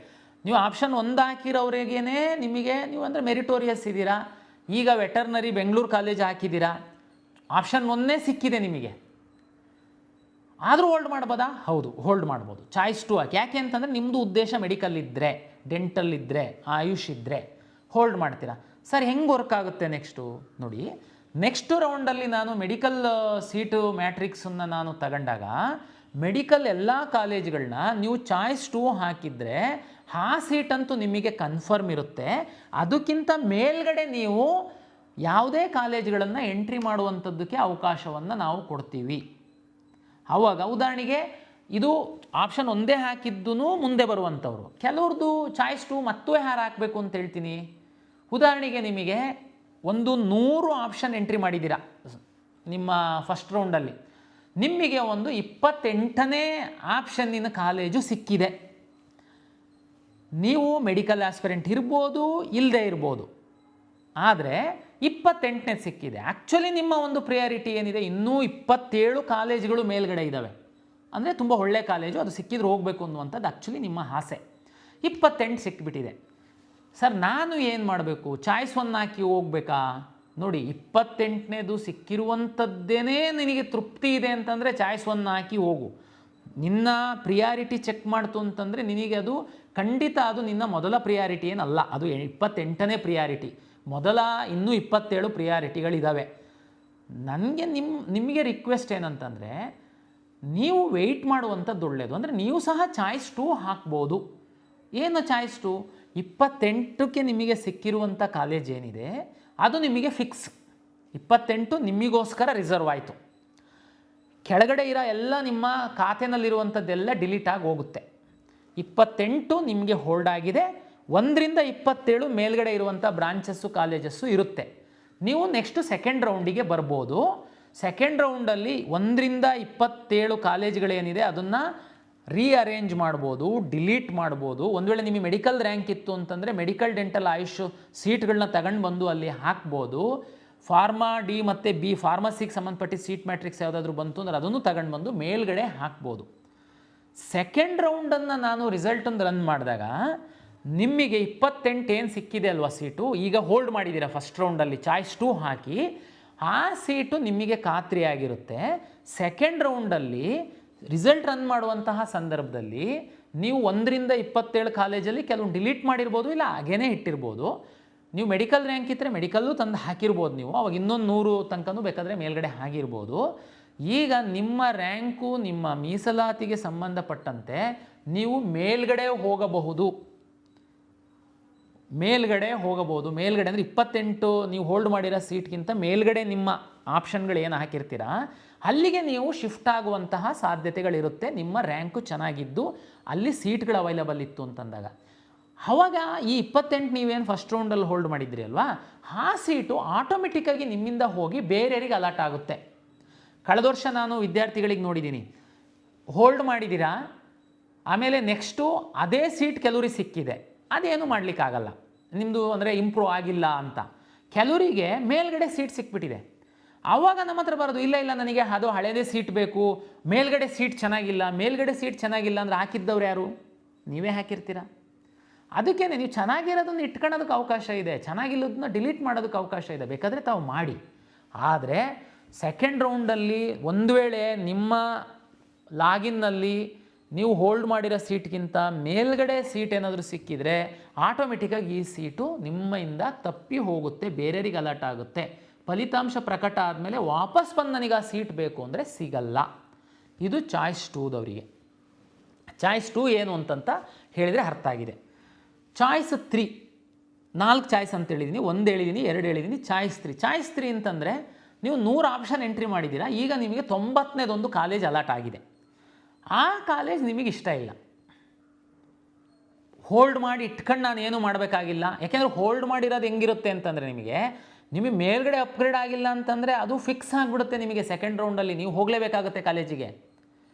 ನೀವು ಆಪ್ಷನ್ 1 ಹಾಕಿರೋರಿಗೇ ನಿಮಗೆ, ನೀವು ಅಂದರೆ ಮೆರಿಟೋರಿಯಸ್ ಇದ್ದೀರಾ, ಈಗ ವೆಟರ್ನರಿ ಬೆಂಗಳೂರು ಕಾಲೇಜ್ ಹಾಕಿದ್ದೀರಾ, ಆಪ್ಷನ್ 1 ಸಿಕ್ಕಿದೆ ನಿಮಗೆ, ಆದರೂ ಹೋಲ್ಡ್ ಮಾಡ್ಬೋದಾ? ಹೌದು, ಹೋಲ್ಡ್ ಮಾಡ್ಬೋದು. ಚಾಯ್ಸ್ 2 ಹಾಕಿ. ಯಾಕೆ ಅಂತಂದರೆ ನಿಮ್ಮದು ಉದ್ದೇಶ ಮೆಡಿಕಲ್ ಇದ್ದರೆ, ಡೆಂಟಲ್ ಇದ್ದರೆ, ಆಯುಷ್ ಇದ್ದರೆ ಹೋಲ್ಡ್ ಮಾಡ್ತೀರಾ. ಸರ್ ಹೆಂಗೆ ವರ್ಕ್ ಆಗುತ್ತೆ ನೆಕ್ಸ್ಟು ನೋಡಿ, ನೆಕ್ಸ್ಟ್ ರೌಂಡಲ್ಲಿ ನಾನು ಮೆಡಿಕಲ್ ಸೀಟು ಮ್ಯಾಟ್ರಿಕ್ಸನ್ನು ನಾನು ತಗೊಂಡಾಗ ಮೆಡಿಕಲ್ ಎಲ್ಲ ಕಾಲೇಜ್ಗಳನ್ನ ನೀವು ಚಾಯ್ಸ್ 2 ಹಾಕಿದರೆ ಆ ಸೀಟಂತೂ ನಿಮಗೆ ಕನ್ಫರ್ಮ್ ಇರುತ್ತೆ. ಅದಕ್ಕಿಂತ ಮೇಲ್ಗಡೆ ನೀವು ಯಾವುದೇ ಕಾಲೇಜ್ಗಳನ್ನು ಎಂಟ್ರಿ ಮಾಡುವಂಥದ್ದಕ್ಕೆ ಅವಕಾಶವನ್ನು ನಾವು ಕೊಡ್ತೀವಿ. ಆವಾಗ ಉದಾಹರಣೆಗೆ ಇದು ಆಪ್ಷನ್ 1 ಹಾಕಿದ್ದೂ ಮುಂದೆ ಬರುವಂಥವ್ರು, ಕೆಲವ್ರದ್ದು ಚಾಯ್ಸ್ 2 ಮತ್ತೂ ಯಾರು ಹಾಕಬೇಕು ಅಂತ ಹೇಳ್ತೀನಿ. ಉದಾಹರಣೆಗೆ ನಿಮಗೆ 100 ಆಪ್ಷನ್ ಎಂಟ್ರಿ ಮಾಡಿದ್ದೀರಾ ನಿಮ್ಮ ಫಸ್ಟ್ ರೌಂಡಲ್ಲಿ, ನಿಮಗೆ ಒಂದು 28ನೇ ಆಪ್ಷನ್ನಿನ ಕಾಲೇಜು ಸಿಕ್ಕಿದೆ. ನೀವು ಮೆಡಿಕಲ್ ಆಸ್ಪಿರೆಂಟ್ ಇರ್ಬೋದು, ಇಲ್ಲದೆ ಇರ್ಬೋದು, ಆದರೆ 28ನೇ ಸಿಕ್ಕಿದೆ. ಆ್ಯಕ್ಚುಲಿ ನಿಮ್ಮ ಒಂದು ಪ್ರಿಯಾರಿಟಿ ಏನಿದೆ, ಇನ್ನೂ 27 ಕಾಲೇಜುಗಳು ಮೇಲ್ಗಡೆ ಇದ್ದಾವೆ, ಅಂದರೆ ತುಂಬ ಒಳ್ಳೆ ಕಾಲೇಜು, ಅದು ಸಿಕ್ಕಿದ್ರೆ ಹೋಗಬೇಕು ಅನ್ನುವಂಥದ್ದು ಆ್ಯಕ್ಚುಲಿ ನಿಮ್ಮ ಆಸೆ. 28 ಸಿಕ್ಕಿಬಿಟ್ಟಿದೆ. ಸರ್ ನಾನು ಏನು ಮಾಡಬೇಕು? ಚಾಯ್ಸ್ 1 ಹಾಕಿ ಹೋಗ್ಬೇಕಾ? ನೋಡಿ, 28ನೇದು ಸಿಕ್ಕಿರುವಂಥದ್ದೇನೇ ನಿನಗೆ ತೃಪ್ತಿ ಇದೆ ಅಂತಂದರೆ ಚಾಯ್ಸ್ 1 ಹಾಕಿ ಹೋಗು. ನಿನ್ನ ಪ್ರಿಯಾರಿಟಿ ಚೆಕ್ ಮಾಡ್ತು ಅಂತಂದರೆ ನಿನಗೆ ಅದು ಖಂಡಿತ ಅದು ನಿನ್ನ ಮೊದಲ ಪ್ರಿಯಾರಿಟಿ ಏನಲ್ಲ, ಅದು 28ನೇ ಪ್ರಿಯಾರಿಟಿ. ಮೊದಲ ಇನ್ನೂ 27 ಪ್ರಿಯಾರಿಟಿಗಳಿದ್ದಾವೆ. ನನಗೆ ನಿಮಗೆ ರಿಕ್ವೆಸ್ಟ್ ಏನಂತಂದರೆ, ನೀವು ವೆಯ್ಟ್ ಮಾಡುವಂಥದ್ದು ಒಳ್ಳೆಯದು. ಅಂದರೆ ನೀವು ಸಹ ಚಾಯ್ಸ್ 2 ಹಾಕ್ಬೋದು. ಏನು ಚಾಯ್ಸ್ 2? 28ಕ್ಕೆ ನಿಮಗೆ ಸಿಕ್ಕಿರುವಂಥ ಕಾಲೇಜ್ ಏನಿದೆ ಅದು ನಿಮಗೆ ಫಿಕ್ಸ್. 28 ನಿಮಗೋಸ್ಕರ ರಿಸರ್ವ್ ಆಯಿತು. ಕೆಳಗಡೆ ಇರೋ ಎಲ್ಲ ನಿಮ್ಮ ಖಾತೆನಲ್ಲಿರುವಂಥದ್ದೆಲ್ಲ ಡಿಲೀಟ್ ಆಗಿ ಹೋಗುತ್ತೆ. 28 ನಿಮಗೆ ಹೋಲ್ಡ್ ಆಗಿದೆ. 1ರಿಂದ 27 ಮೇಲ್ಗಡೆ ಇರುವಂಥ ಬ್ರಾಂಚಸ್ಸು ಕಾಲೇಜಸ್ಸು ಇರುತ್ತೆ. ನೀವು ನೆಕ್ಸ್ಟು ಸೆಕೆಂಡ್ ರೌಂಡಿಗೆ ಬರ್ಬೋದು. ಸೆಕೆಂಡ್ ರೌಂಡಲ್ಲಿ 1ರಿಂದ 27 ಕಾಲೇಜ್ಗಳೇನಿದೆ ಅದನ್ನು ರೀಅರೇಂಜ್ ಮಾಡ್ಬೋದು, ಡಿಲೀಟ್ ಮಾಡ್ಬೋದು. ಒಂದು ವೇಳೆ ನಿಮಗೆ ಮೆಡಿಕಲ್ ರ್ಯಾಂಕ್ ಇತ್ತು ಅಂತಂದರೆ ಮೆಡಿಕಲ್ ಡೆಂಟಲ್ ಆಯುಷ್ ಸೀಟ್ಗಳನ್ನ ತಗೊಂಡು ಬಂದು ಅಲ್ಲಿ ಹಾಕ್ಬೋದು. ಫಾರ್ಮಾ ಡಿ ಮತ್ತು ಬಿ ಫಾರ್ಮಸಿಗೆ ಸಂಬಂಧಪಟ್ಟ ಸೀಟ್ ಮ್ಯಾಟ್ರಿಕ್ಸ್ ಯಾವುದಾದ್ರೂ ಬಂತು ಅಂದರೆ ಅದನ್ನು ತಗೊಂಡು ಬಂದು ಮೇಲ್ಗಡೆ ಹಾಕ್ಬೋದು. ಸೆಕೆಂಡ್ ರೌಂಡನ್ನು ನಾನು ರಿಸಲ್ಟನ್ನು ರನ್ ಮಾಡಿದಾಗ ನಿಮಗೆ 28 ಏನು ಸಿಕ್ಕಿದೆ ಅಲ್ವಾ ಸೀಟು, ಈಗ ಹೋಲ್ಡ್ ಮಾಡಿದ್ದೀರಾ ಫಸ್ಟ್ ರೌಂಡಲ್ಲಿ ಚಾಯ್ಸ್ 2 ಹಾಕಿ, ಆ ಸೀಟು ನಿಮಗೆ ಖಾತ್ರಿಯಾಗಿರುತ್ತೆ. ಸೆಕೆಂಡ್ ರೌಂಡಲ್ಲಿ ರಿಸಲ್ಟ್ ರನ್ ಮಾಡುವಂತಹ ಸಂದರ್ಭದಲ್ಲಿ ನೀವು 1ರಿಂದ 27 ಕಾಲೇಜಲ್ಲಿ ಕೆಲವು ಡಿಲೀಟ್ ಮಾಡಿರ್ಬೋದು, ಇಲ್ಲ ಹಾಗೇನೇ ಇಟ್ಟಿರ್ಬೋದು. ನೀವು ಮೆಡಿಕಲ್ ರ್ಯಾಂಕ್ ಇದ್ದರೆ ಮೆಡಿಕಲ್ಲು ತಂದು ಹಾಕಿರ್ಬೋದು, ನೀವು ಅವಾಗ ಇನ್ನೊಂದು 100 ತನಕನೂ ಬೇಕಾದರೆ ಮೇಲ್ಗಡೆ ಆಗಿರ್ಬೋದು. ಈಗ ನಿಮ್ಮ ರ್ಯಾಂಕು ನಿಮ್ಮ ಮೀಸಲಾತಿಗೆ ಸಂಬಂಧಪಟ್ಟಂತೆ ನೀವು ಮೇಲ್ಗಡೆ ಹೋಗಬಹುದು. ಮೇಲ್ಗಡೆ ಅಂದರೆ 28 ನೀವು ಹೋಲ್ಡ್ ಮಾಡಿರೋ ಸೀಟ್ಗಿಂತ ಮೇಲ್ಗಡೆ ನಿಮ್ಮ ಆಪ್ಷನ್ಗಳು ಏನು ಹಾಕಿರ್ತೀರಾ ಅಲ್ಲಿಗೆ ನೀವು ಶಿಫ್ಟ್ ಆಗುವಂತಹ ಸಾಧ್ಯತೆಗಳಿರುತ್ತೆ. ನಿಮ್ಮ ರ್ಯಾಂಕು ಚೆನ್ನಾಗಿದ್ದು ಅಲ್ಲಿ ಸೀಟ್ಗಳು ಅವೈಲಬಲ್ ಇತ್ತು ಅಂತಂದಾಗ ಆವಾಗ ಈ 28 ನೀವೇನು ಫಸ್ಟ್ ರೌಂಡಲ್ಲಿ ಹೋಲ್ಡ್ ಮಾಡಿದ್ರಿ ಅಲ್ವಾ, ಆ ಸೀಟು ಆಟೋಮೆಟಿಕ್ಕಾಗಿ ನಿಮ್ಮಿಂದ ಹೋಗಿ ಬೇರೆಯವರಿಗೆ ಅಲಾಟ್ ಆಗುತ್ತೆ. ಕಳೆದ ವರ್ಷ ನಾನು ವಿದ್ಯಾರ್ಥಿಗಳಿಗೆ ನೋಡಿದ್ದೀನಿ, ಹೋಲ್ಡ್ ಮಾಡಿದ್ದೀರಾ, ಆಮೇಲೆ ನೆಕ್ಸ್ಟು ಅದೇ ಸೀಟ್ ಕೆಲವರಿಗೆ ಸಿಕ್ಕಿದೆ, ಅದೇನು ಮಾಡಲಿಕ್ಕಾಗಲ್ಲ, ನಿಮ್ಮದು ಅಂದರೆ ಇಂಪ್ರೂವ್ ಆಗಿಲ್ಲ ಅಂತ. ಕೆಲವರಿಗೆ ಮೇಲ್ಗಡೆ ಸೀಟ್ ಸಿಕ್ಬಿಟ್ಟಿದೆ. ಆವಾಗ ನಮ್ಮ ಹತ್ರ ಬರೋದು, ಇಲ್ಲ ನನಗೆ ಅದು ಹಳೇದೇ ಸೀಟ್ ಬೇಕು, ಮೇಲ್ಗಡೆ ಸೀಟ್ ಚೆನ್ನಾಗಿಲ್ಲ. ಮೇಲ್ಗಡೆ ಸೀಟ್ ಚೆನ್ನಾಗಿಲ್ಲ ಅಂದರೆ ಹಾಕಿದ್ದವ್ರು ಯಾರು? ನೀವೇ ಹಾಕಿರ್ತೀರ. ಅದಕ್ಕೇ ನೀವು ಚೆನ್ನಾಗಿರೋದನ್ನು ಇಟ್ಕೊಳ್ಳೋದಕ್ಕೆ ಅವಕಾಶ ಇದೆ, ಚೆನ್ನಾಗಿಲ್ಲದನ್ನ ಡಿಲೀಟ್ ಮಾಡೋದಕ್ಕೆ ಅವಕಾಶ ಇದೆ, ಬೇಕಾದರೆ ತಾವು ಮಾಡಿ. ಆದರೆ ಸೆಕೆಂಡ್ ರೌಂಡಲ್ಲಿ ಒಂದು ವೇಳೆ ನಿಮ್ಮ ಲಾಗಿನ್ನಲ್ಲಿ ನೀವು ಹೋಲ್ಡ್ ಮಾಡಿರೋ ಸೀಟ್ಗಿಂತ ಮೇಲ್ಗಡೆ ಸೀಟ್ ಏನಾದರೂ ಸಿಕ್ಕಿದರೆ ಆಟೋಮೆಟಿಕ್ಕಾಗಿ ಈ ಸೀಟು ನಿಮ್ಮಿಂದ ತಪ್ಪಿ ಹೋಗುತ್ತೆ, ಬೇರೆಯವರಿಗೆ ಅಲರ್ಟ್ ಆಗುತ್ತೆ. ಫಲಿತಾಂಶ ಪ್ರಕಟ ಆದಮೇಲೆ ವಾಪಸ್ ಬಂದು ನನಗೆ ಆ ಸೀಟ್ ಬೇಕು ಅಂದರೆ ಸಿಗಲ್ಲ. ಇದು ಚಾಯ್ಸ್ 2ದವರಿಗೆ. ಚಾಯ್ಸ್ 2 ಏನು ಅಂತಂತ ಹೇಳಿದರೆ ಅರ್ಥ ಆಗಿದೆ. ಚಾಯ್ಸ್ 3 4 ಚಾಯ್ಸ್ ಅಂತ ಹೇಳಿದ್ದೀನಿ, 1 ಹೇಳಿದ್ದೀನಿ, 2 ಹೇಳಿದ್ದೀನಿ. ಚಾಯ್ಸ್ 3 ಅಂತಂದರೆ ನೀವು 100 ಆಪ್ಷನ್ ಎಂಟ್ರಿ ಮಾಡಿದ್ದೀರಾ, ಈಗ ನಿಮಗೆ 90ನೇದೊಂದು ಕಾಲೇಜ್ ಅಲಾಟ್ ಆಗಿದೆ. ಆ ಕಾಲೇಜ್ ನಿಮಗೆ ಇಷ್ಟ ಇಲ್ಲ, ಹೋಲ್ಡ್ ಮಾಡಿ ಇಟ್ಕೊಂಡು ನಾನು ಏನು ಮಾಡಬೇಕಾಗಿಲ್ಲ. ಯಾಕೆಂದರೆ ಹೋಲ್ಡ್ ಮಾಡಿರೋದು ಹೆಂಗಿರುತ್ತೆ ಅಂತಂದರೆ ನಿಮಗೆ ಮೇಲ್ಗಡೆ ಅಪ್ಗ್ರೇಡ್ ಆಗಿಲ್ಲ ಅಂತಂದರೆ ಅದು ಫಿಕ್ಸ್ ಆಗಿಬಿಡುತ್ತೆ. ನಿಮಗೆ ಸೆಕೆಂಡ್ ರೌಂಡಲ್ಲಿ ನೀವು ಹೋಗಲೇಬೇಕಾಗುತ್ತೆ ಕಾಲೇಜಿಗೆ.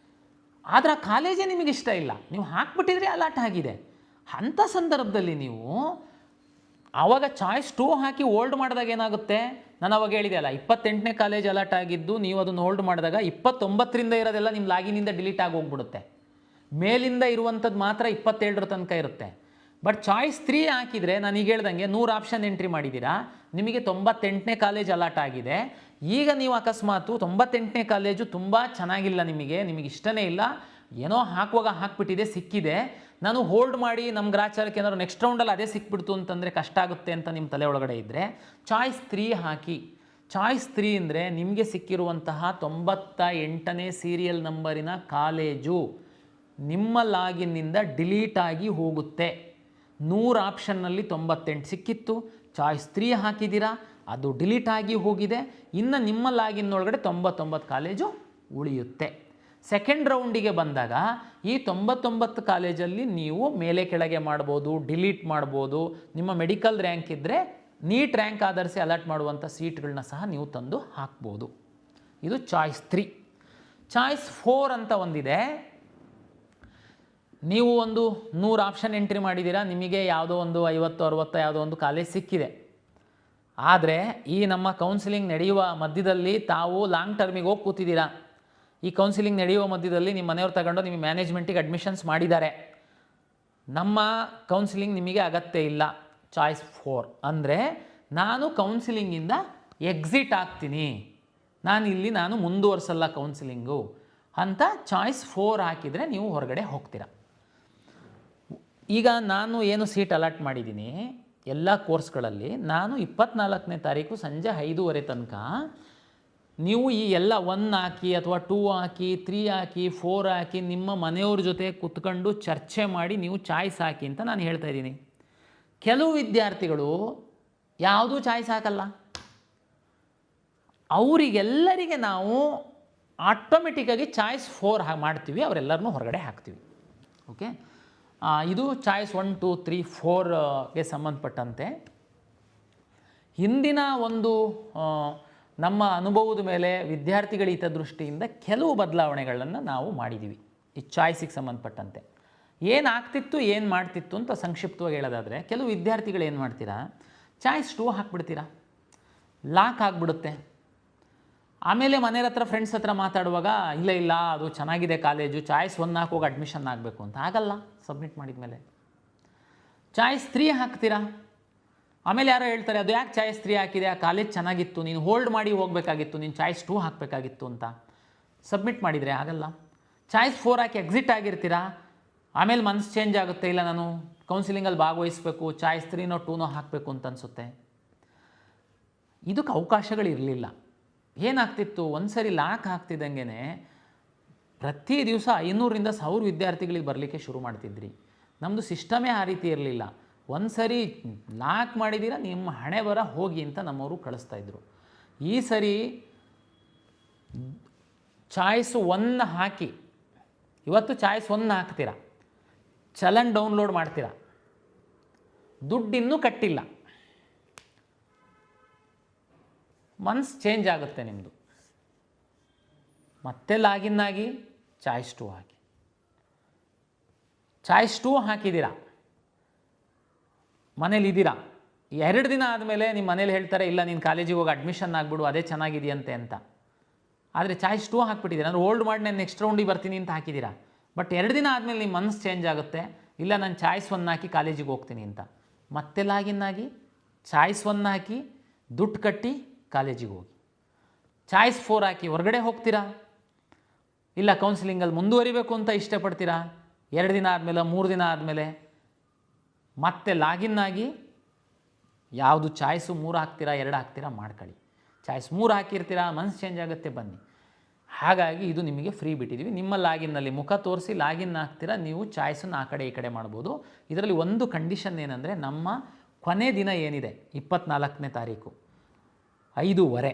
ಆದರೆ ಆ ಕಾಲೇಜೇ ನಿಮಗೆ ಇಷ್ಟ ಇಲ್ಲ, ನೀವು ಹಾಕ್ಬಿಟ್ಟಿದ್ರೆ ಅಲಾಟ್ ಆಗಿದೆ. ಅಂಥ ಸಂದರ್ಭದಲ್ಲಿ ನೀವು ಆವಾಗ ಚಾಯ್ಸ್ 2 ಹಾಕಿ ಹೋಲ್ಡ್ ಮಾಡಿದಾಗ ಏನಾಗುತ್ತೆ, ನಾನು ಅವಾಗ ಹೇಳಿದೆ ಅಲ್ಲ, 28ನೇ ಕಾಲೇಜ್ ಅಲಾಟ್ ಆಗಿದ್ದು ನೀವು ಅದನ್ನು ಹೋಲ್ಡ್ ಮಾಡಿದಾಗ 29ರಿಂದ ಇರೋದೆಲ್ಲ ನಿಮ್ಮ ಲಾಗಿನಿಂದ ಡಿಲೀಟ್ ಆಗಿ ಹೋಗ್ಬಿಡುತ್ತೆ. ಮೇಲಿಂದ ಇರುವಂಥದ್ದು ಮಾತ್ರ 27ರ ತನಕ ಇರುತ್ತೆ. ಬಟ್ ಚಾಯ್ಸ್ 3 ಹಾಕಿದರೆ ನನಗೆ ಹೇಳ್ದಂಗೆ 100 ಆಪ್ಷನ್ ಎಂಟ್ರಿ ಮಾಡಿದ್ದೀರಾ, ನಿಮಗೆ 98ನೇ ಕಾಲೇಜ್ ಅಲಾಟ್ ಆಗಿದೆ. ಈಗ ನೀವು ಅಕಸ್ಮಾತು 98ನೇ ಕಾಲೇಜು ತುಂಬ ಚೆನ್ನಾಗಿಲ್ಲ, ನಿಮಗೆ ಇಷ್ಟನೇ ಇಲ್ಲ, ಏನೋ ಹಾಕುವಾಗ ಹಾಕ್ಬಿಟ್ಟಿದೆ, ಸಿಕ್ಕಿದೆ, ನಾನು ಹೋಲ್ಡ್ ಮಾಡಿ ನಮ್ಮ ಗ್ರಾಚಾರಕ್ಕೆ ಏನಾದ್ರು ನೆಕ್ಸ್ಟ್ ರೌಂಡಲ್ಲಿ ಅದೇ ಸಿಕ್ಬಿಡ್ತು ಅಂತಂದರೆ ಕಷ್ಟ ಆಗುತ್ತೆ ಅಂತ ನಿಮ್ಮ ತಲೆ ಒಳಗಡೆ ಇದ್ದರೆ ಚಾಯ್ಸ್ 3 ಹಾಕಿ. ಚಾಯ್ಸ್ 3 ಅಂದರೆ ನಿಮಗೆ ಸಿಕ್ಕಿರುವಂತಹ 98ನೇ ಸೀರಿಯಲ್ ನಂಬರಿನ ಕಾಲೇಜು ನಿಮ್ಮ ಲಾಗಿನ್ನಿಂದ ಡಿಲೀಟ್ ಆಗಿ ಹೋಗುತ್ತೆ. 100 ಆಪ್ಷನ್ನಲ್ಲಿ 98 ಸಿಕ್ಕಿತ್ತು, ಚಾಯ್ಸ್ 3 ಹಾಕಿದ್ದೀರಾ, ಅದು ಡಿಲೀಟ್ ಆಗಿ ಹೋಗಿದೆ. ಇನ್ನು ನಿಮ್ಮ ಲಾಗಿನ್ ಒಳಗಡೆ 99 ಕಾಲೇಜು ಉಳಿಯುತ್ತೆ. ಸೆಕೆಂಡ್ ರೌಂಡಿಗೆ ಬಂದಾಗ ಈ 99 ಕಾಲೇಜಲ್ಲಿ ನೀವು ಮೇಲೆ ಕೆಳಗೆ ಮಾಡ್ಬೋದು, ಡಿಲೀಟ್ ಮಾಡ್ಬೋದು. ನಿಮ್ಮ ಮೆಡಿಕಲ್ ರ್ಯಾಂಕ್ ಇದ್ದರೆ ನೀಟ್ ರ್ಯಾಂಕ್ ಆಧರಿಸಿ ಅಲರ್ಟ್ ಮಾಡುವಂಥ ಸೀಟ್ಗಳನ್ನ ಸಹ ನೀವು ತಂದು ಹಾಕ್ಬೋದು. ಇದು ಚಾಯ್ಸ್ 3. ಚಾಯ್ಸ್ 4 ಅಂತ ಒಂದಿದೆ. ನೀವು ಒಂದು 100 ಆಪ್ಷನ್ ಎಂಟ್ರಿ ಮಾಡಿದ್ದೀರಾ, ನಿಮಗೆ ಯಾವುದೋ ಒಂದು 50-60 ಯಾವುದೋ ಒಂದು ಕಾಲೇಜ್ ಸಿಕ್ಕಿದೆ. ಆದರೆ ಈ ನಮ್ಮ ಕೌನ್ಸಿಲಿಂಗ್ ನಡೆಯುವ ಮಧ್ಯದಲ್ಲಿ ತಾವು ಲಾಂಗ್ ಟರ್ಮಿಗೆ ಹೋಗಿ ಕೂತಿದ್ದೀರಾ. ಈ ಕೌನ್ಸಿಲಿಂಗ್ ನಡೆಯುವ ಮಧ್ಯದಲ್ಲಿ ನಿಮ್ಮ ಮನೆಯವ್ರು ತಗೊಂಡು ನಿಮಗೆ ಮ್ಯಾನೇಜ್ಮೆಂಟಿಗೆ ಅಡ್ಮಿಷನ್ಸ್ ಮಾಡಿದ್ದಾರೆ. ನಮ್ಮ ಕೌನ್ಸಿಲಿಂಗ್ ನಿಮಗೆ ಅಗತ್ಯ ಇಲ್ಲ. ಚಾಯ್ಸ್ 4 ಅಂದರೆ ನಾನು ಕೌನ್ಸಿಲಿಂಗಿಂದ ಎಕ್ಸಿಟ್ ಆಗ್ತೀನಿ, ನಾನು ಮುಂದುವರ್ಸಲ್ಲ ಕೌನ್ಸಿಲಿಂಗು ಅಂತ ಚಾಯ್ಸ್ 4 ಹಾಕಿದರೆ ನೀವು ಹೊರಗಡೆ ಹೋಗ್ತೀರಾ. ಈಗ ನಾನು ಏನು ಸೀಟ್ ಅಲಾಟ್ ಮಾಡಿದ್ದೀನಿ ಎಲ್ಲ ಕೋರ್ಸ್ಗಳಲ್ಲಿ, ನಾನು 24ನೇ ತಾರೀಕು ಸಂಜೆ 5:30 ತನಕ ನೀವು ಈ ಎಲ್ಲ 1 ಹಾಕಿ ಅಥವಾ 2 ಹಾಕಿ 3 ಹಾಕಿ 4 ಹಾಕಿ ನಿಮ್ಮ ಮನೆಯವ್ರ ಜೊತೆ ಕೂತ್ಕೊಂಡು ಚರ್ಚೆ ಮಾಡಿ ನೀವು ಚಾಯ್ಸ್ ಹಾಕಿ ಅಂತ ನಾನು ಹೇಳ್ತಾ ಇದ್ದೀನಿ. ಕೆಲವು ವಿದ್ಯಾರ್ಥಿಗಳು ಯಾವುದೂ ಚಾಯ್ಸ್ ಹಾಕಲ್ಲ. ಅವರಿಗೆಲ್ಲರಿಗೆ ನಾವು ಆಟೋಮೆಟಿಕ್ಕಾಗಿ ಚಾಯ್ಸ್ 4 ಮಾಡ್ತೀವಿ, ಅವರೆಲ್ಲರನ್ನೂ ಹೊರಗಡೆ ಹಾಕ್ತೀವಿ. ಓಕೆ, ಇದು ಚಾಯ್ಸ್ 1, 2, 3, 4ಗೆ ಸಂಬಂಧಪಟ್ಟಂತೆ ಹಿಂದಿನ ಒಂದು ನಮ್ಮ ಅನುಭವದ ಮೇಲೆ ವಿದ್ಯಾರ್ಥಿಗಳ ಹಿತದೃಷ್ಟಿಯಿಂದ ಕೆಲವು ಬದಲಾವಣೆಗಳನ್ನು ನಾವು ಮಾಡಿದ್ದೀವಿ. ಈ ಚಾಯ್ಸಿಗೆ ಸಂಬಂಧಪಟ್ಟಂತೆ ಏನಾಗ್ತಿತ್ತು ಏನು ಮಾಡ್ತಿತ್ತು ಅಂತ ಸಂಕ್ಷಿಪ್ತವಾಗಿ ಹೇಳೋದಾದರೆ, ಕೆಲವು ವಿದ್ಯಾರ್ಥಿಗಳು ಏನು ಮಾಡ್ತೀರಾ, ಚಾಯ್ಸ್ 2 ಹಾಕ್ಬಿಡ್ತೀರಾ, ಲಾಕ್ ಆಗಿಬಿಡುತ್ತೆ. ಆಮೇಲೆ ಮನೆಯವ್ರ ಹತ್ರ ಫ್ರೆಂಡ್ಸ್ ಹತ್ರ ಮಾತಾಡುವಾಗ ಇಲ್ಲ ಇಲ್ಲ ಅದು ಚೆನ್ನಾಗಿದೆ ಕಾಲೇಜು, ಚಾಯ್ಸ್ 1 ಹಾಕೋಗಿ ಅಡ್ಮಿಷನ್ ಆಗಬೇಕು ಅಂತ ಆಗಲ್ಲ. ಸಬ್ಮಿಟ್ ಮಾಡಿದ ಮೇಲೆ ಚಾಯ್ಸ್ 3 ಹಾಕ್ತೀರಾ, ಆಮೇಲೆ ಯಾರೋ ಹೇಳ್ತಾರೆ ಅದು ಯಾಕೆ ಚಾಯ್ಸ್ 3 ಹಾಕಿದೆ, ಆ ಕಾಲೇಜ್ ಚೆನ್ನಾಗಿತ್ತು, ನೀನು ಹೋಲ್ಡ್ ಮಾಡಿ ಹೋಗಬೇಕಾಗಿತ್ತು, ನೀನು ಚಾಯ್ಸ್ 2 ಹಾಕಬೇಕಾಗಿತ್ತು ಅಂತ ಸಬ್ಮಿಟ್ ಮಾಡಿದರೆ ಆಗಲ್ಲ. ಚಾಯ್ಸ್ 4 ಹಾಕಿ ಎಕ್ಸಿಟ್ ಆಗಿರ್ತೀರಾ, ಆಮೇಲೆ ಮನಸ್ಸು ಚೇಂಜ್ ಆಗುತ್ತೆ, ಇಲ್ಲ ನಾನು ಕೌನ್ಸಿಲಿಂಗಲ್ಲಿ ಭಾಗವಹಿಸಬೇಕು, ಚಾಯ್ಸ್ 3ನೋ 2ನೋ ಹಾಕಬೇಕು ಅಂತ ಅನಿಸುತ್ತೆ. ಇದಕ್ಕೆ ಅವಕಾಶಗಳಿರಲಿಲ್ಲ. ಏನಾಗ್ತಿತ್ತು, ಒಂದು ಸರಿ ಲಾಕ್ ಹಾಕ್ತಿದ್ದಂಗೆ ಪ್ರತಿ ದಿವಸ 500ರಿಂದ 1000 ವಿದ್ಯಾರ್ಥಿಗಳಿಗೆ ಬರಲಿಕ್ಕೆ ಶುರು ಮಾಡ್ತಿದ್ರಿ. ನಮ್ಮದು ಸಿಸ್ಟಮೇ ಆ ರೀತಿ ಇರಲಿಲ್ಲ. ಒಂದು ಸರಿ ಲಾಕ್ ಮಾಡಿದ್ದೀರಾ, ನಿಮ್ಮ ಹಣೆ ಬರ ಹೋಗಿ ಅಂತ ನಮ್ಮವರು ಕಳಿಸ್ತಾಯಿದ್ರು. ಈ ಸರಿ ಚಾಯ್ಸ್ 1 ಹಾಕಿ, ಇವತ್ತು ಚಾಯ್ಸ್ 1 ಹಾಕ್ತೀರಾ, ಚಲನ್ ಡೌನ್ಲೋಡ್ ಮಾಡ್ತೀರಾ, ದುಡ್ಡು ಇನ್ನೂ ಕಟ್ಟಿಲ್ಲ, ಮನ್ಸು ಚೇಂಜ್ ಆಗುತ್ತೆ ನಿಮ್ಮದು. ಮತ್ತೆ ಲಾಗಿನ್ ಆಗಿ ಚಾಯ್ಸ್ 2 ಹಾಕಿ, ಚಾಯ್ಸ್ 2 ಹಾಕಿದ್ದೀರಾ, ಮನೇಲಿದ್ದೀರಾ. 2 ದಿನ ಆದಮೇಲೆ ನಿಮ್ಮ ಮನೇಲಿ ಹೇಳ್ತಾರೆ ಇಲ್ಲ ನೀನು ಕಾಲೇಜಿಗೆ ಹೋಗಿ ಅಡ್ಮಿಷನ್ ಆಗಿಬಿಡು, ಅದೇ ಚೆನ್ನಾಗಿದೆಯಂತೆ ಅಂತ. ಆದರೆ ಚಾಯ್ಸ್ 2 ಹಾಕ್ಬಿಟ್ಟಿದ್ದೀರಾ, ಅಂದರೆ ಹೋಲ್ಡ್ ಮಾಡಿ ನಾನು ನೆಕ್ಸ್ಟ್ ರೌಂಡಿಗೆ ಬರ್ತೀನಿ ಅಂತ ಹಾಕಿದ್ದೀರಾ. ಬಟ್ 2 ದಿನ ಆದಮೇಲೆ ನಿಮ್ಮ ಮನಸ್ಸು ಚೇಂಜ್ ಆಗುತ್ತೆ, ಇಲ್ಲ ನಾನು ಚಾಯ್ಸ್ 1 ಹಾಕಿ ಕಾಲೇಜಿಗೆ ಹೋಗ್ತೀನಿ ಅಂತ. ಮತ್ತೆ ಲಾಗಿನ್ ಆಗಿ ಚಾಯ್ಸ್ 1 ಹಾಕಿ ದುಡ್ಡು ಕಟ್ಟಿ ಕಾಲೇಜಿಗೆ ಹೋಗಿ. ಚಾಯ್ಸ್ 4 ಹಾಕಿ ಹೊರಗಡೆ ಹೋಗ್ತೀರಾ, ಇಲ್ಲ ಕೌನ್ಸಿಲಿಂಗಲ್ಲಿ ಮುಂದುವರಿಬೇಕು ಅಂತ ಇಷ್ಟಪಡ್ತೀರಾ. 2 ದಿನ ಆದಮೇಲೆ 3 ದಿನ ಆದಮೇಲೆ ಮತ್ತೆ ಲಾಗಿನ್ ಆಗಿ ಯಾವುದು ಚಾಯ್ಸು 3 ಹಾಕ್ತೀರಾ 2 ಹಾಕ್ತೀರಾ ಮಾಡ್ಕೊಳ್ಳಿ. ಚಾಯ್ಸ್ 3 ಹಾಕಿರ್ತೀರಾ, ಮನಸ್ಸು ಚೇಂಜ್ ಆಗುತ್ತೆ, ಬನ್ನಿ. ಹಾಗಾಗಿ ಇದು ನಿಮಗೆ ಫ್ರೀ ಬಿಟ್ಟಿದ್ದೀವಿ. ನಿಮ್ಮ ಲಾಗಿನ್ನಲ್ಲಿ ಮುಖ ತೋರಿಸಿ ಲಾಗಿನ್ ಆಗ್ತೀರಾ, ನೀವು ಚಾಯ್ಸನ್ನು ಆ ಕಡೆ ಈ ಕಡೆ ಮಾಡ್ಬೋದು. ಇದರಲ್ಲಿ ಒಂದು ಕಂಡೀಷನ್ ಏನಂದರೆ, ನಮ್ಮ ಕೊನೆ ದಿನ ಏನಿದೆ 24ನೇ ತಾರೀಕು 5:15,